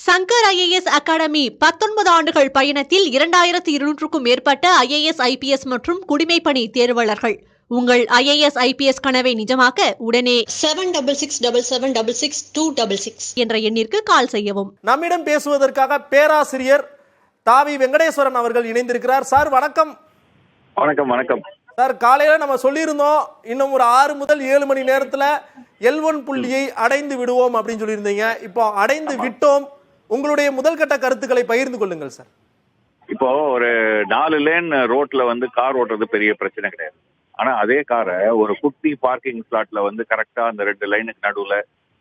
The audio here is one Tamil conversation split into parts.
சங்கர் IAS அகாடமி 19 ஆண்டுகள் பயணத்தில் 2200க்கும் மேற்பட்ட IAS IPS மற்றும் குடிமைப்பணி தேர்வாளர்கள். உங்கள் IAS IPS கனவை நிஜமாக்க உடனே 7677666266 என்ற எண்ணிற்கு கால் செய்யவும். நம்மிடம் பேசுவதற்காக பேராசிரியர் தாவி வெங்கடேஸ்வரன் அவர்கள் இணைந்திருக்கிறார். சார் வணக்கம். வணக்கம். வணக்கம் சார், காலையில நம்ம சொல்லியிருந்தோம் இன்னும் ஒரு 6 முதல் 7 மணி நேரத்துல L1 புள்ளியை அடைந்து விடுவோம் அப்படின்னு சொல்லியிருந்தீங்க. இப்போ அடைந்து விட்டோம். உங்களுடைய முதல் கட்ட கருத்துக்களை பகிர்ந்து கொள்ளுங்கள் சார். இப்போ ஒரு 4 லேன் ரோட்ல கார் ஓட்டுறது பெரிய பிரச்சனை கிடையாது. ஆனா அதே காரை ஒரு குட்டி பார்க்கிங் ஸ்லாட்ல கரெக்டா அந்த 2 லைனுக்கு நடுவுல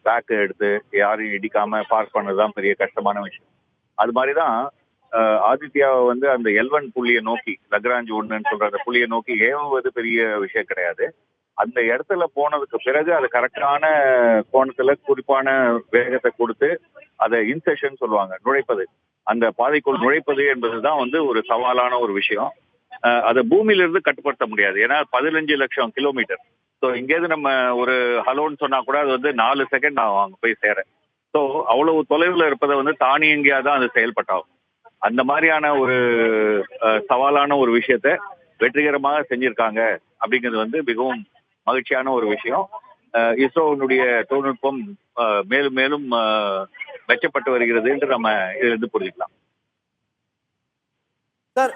பேக் எடுத்து யாரையும் இடிக்காம பார்க் பண்ணதுதான் பெரிய கஷ்டமான விஷயம். அது மாதிரிதான் ஆதித்யாவை அந்த L1 புள்ளியை நோக்கி லக்ராஞ்ச் 1ன்னு சொல்ற அந்த புள்ளியை நோக்கி ஏவுவது பெரிய விஷயம் கிடையாது. அந்த இடத்துல போனதுக்கு பிறகு அது கரெக்டான கோணத்துல குறிப்பான வேகத்தை கொடுத்து அதை இன்செஷன் சொல்லுவாங்க, நுழைப்பது, அந்த பாதைக்குள் நுழைப்பது என்பதுதான் ஒரு சவாலான ஒரு விஷயம். அதை பூமியில இருந்து கட்டுப்படுத்த முடியாது. ஏன்னா 15 லட்சம் கிலோமீட்டர். ஸோ இங்கேருந்து நம்ம ஒரு ஹலோன்னு சொன்னா கூட அது 4 செகண்ட் ஆகும் அங்க போய் சேர. ஸோ அவ்வளவு தொலைவில் இருப்பதை தானியங்கியா தான் அது செயல்பட்டாகும். அந்த மாதிரியான ஒரு சவாலான ஒரு விஷயத்த வெற்றிகரமாக செஞ்சிருக்காங்க அப்படிங்கிறது மிகவும் மகிழ்ச்சியான ஒரு விஷயம். இஸ்ரோனுடைய தொழில்நுட்பம் மேலும் மேலும் மெச்சப்பட்டு வருகிறது என்று நம்ம இதிலிருந்து புரிஞ்சுக்கலாம். சார்,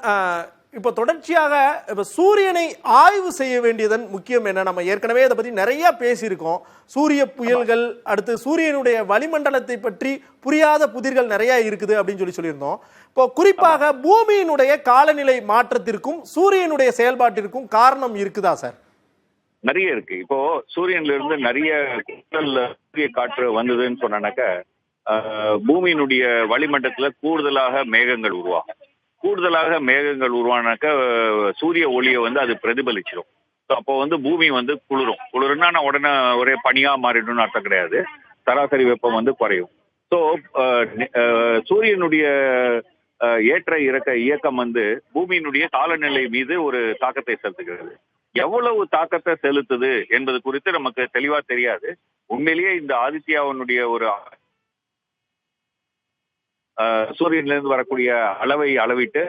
இப்போ தொடர்ச்சியாக இப்போ சூரியனை ஆய்வு செய்ய வேண்டியதன் முக்கியம் என்ன? நம்ம ஏற்கனவே அதை பற்றி நிறைய பேசியிருக்கோம். சூரிய புயல்கள், அடுத்து சூரியனுடைய வளிமண்டலத்தை பற்றி புரியாத புதிர்கள் நிறைய இருக்குது அப்படின்னு சொல்லியிருந்தோம். இப்போ குறிப்பாக பூமியினுடைய காலநிலை மாற்றத்திற்கும் சூரியனுடைய செயல்பாட்டிற்கும் காரணம் இருக்குதா சார்? நிறைய இருக்கு. இப்போ சூரியன்ல இருந்து நிறைய சூரிய காற்று வந்ததுன்னு சொன்னாக்க பூமியினுடைய வளிமண்டலத்துல கூடுதலாக மேகங்கள் உருவாகும். கூடுதலாக மேகங்கள் உருவானாக்க சூரிய ஒளியை அது பிரதிபலிச்சிடும். அப்போ பூமி குளிரும்னா உடனே ஒரே பனியா மாறிடும்னு அர்த்தம் கிடையாது. சராசரி வெப்பம் குறையும். ஸோ சூரியனுடைய ஏற்ற இறக்க இயக்கம் பூமியினுடைய காலநிலை மீது ஒரு தாக்கத்தை செலுத்துகிறது. எவ்வளவு தாக்கத்தை செலுத்துது என்பது குறித்து நமக்கு தெளிவா தெரியாது. உண்மையிலேயே இந்த ஆதித்யாவினுடைய ஒரு சூரியனிலிருந்து வரக்கூடிய அளவை அளவிட்டு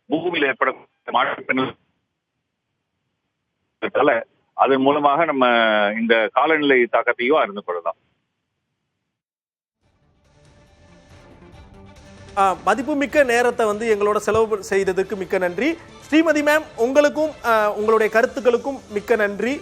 பூமியில் ஏற்படக்கூடிய மாற்றத்தால அதன் மூலமாக நம்ம இந்த காலநிலை தாக்கத்தையும் அறிந்து கொள்ளலாம். மதிப்புமிக்க நேரத்தை எங்களோட செலவு செய்ததுக்கு மிக்க நன்றி. ஸ்ரீமதி மேம், உங்களுக்கும் உங்களுடைய கருத்துக்களுக்கும் மிக்க நன்றி.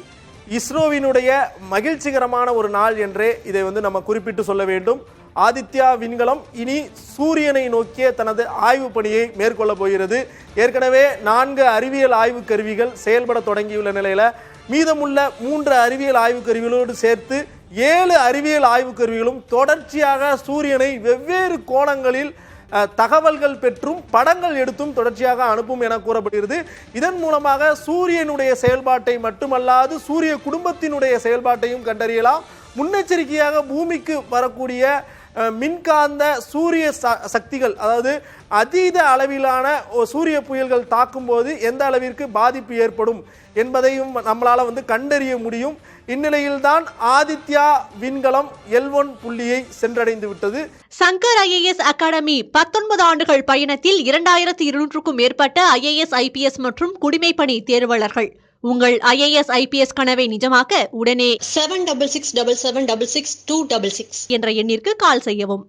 இஸ்ரோவினுடைய மகிழ்ச்சிகரமான ஒரு நாள் என்றே இதை நம்ம குறிப்பிட்டு சொல்ல வேண்டும். ஆதித்யா விண்கலம் இனி சூரியனை நோக்கிய தனது ஆய்வு பணியை மேற்கொள்ள போகிறது. ஏற்கனவே 4 அறிவியல் ஆய்வு கருவிகள் செயல்பட தொடங்கியுள்ள நிலையில மீதமுள்ள 3 அறிவியல் ஆய்வு கருவிகளோடு சேர்த்து 7 அறிவியல் ஆய்வு கருவிகளும் தொடர்ச்சியாக சூரியனை வெவ்வேறு கோணங்களில் தகவல்கள் பெற்றும் படங்கள் எடுத்தும் தொடர்ச்சியாக அனுப்பும் என கூறப்படுகிறது. இதன் மூலமாக சூரியனுடைய செயல்பாட்டை மட்டுமல்லாது சூரிய குடும்பத்தினுடைய செயல்பாட்டையும் கண்டறியலாம். முன்னெச்சரிக்கையாக பூமிக்கு வரக்கூடிய மின்காந்த சூரிய சக்திகள், அதாவது அதீத அளவிலான சூரிய புயல்கள் தாக்கும் போது எந்த அளவிற்கு பாதிப்பு ஏற்படும் என்பதையும் நம்மளால கண்டறிய முடியும். இந்நிலையில்தான் ஆதித்யா விண்கலம் L1 புள்ளியை சென்றடைந்து விட்டது. சங்கர் IAS அகாடமி 19 ஆண்டுகள் பயணத்தில் 2200க்கும் மேற்பட்ட IAS IPS மற்றும் குடிமைப்பணி தேர்வாளர்கள். உங்கள் IAS IPS கனவை நிஜமாக்க உடனே 7677666266 என்ற எண்ணிற்கு கால் செய்யவும்.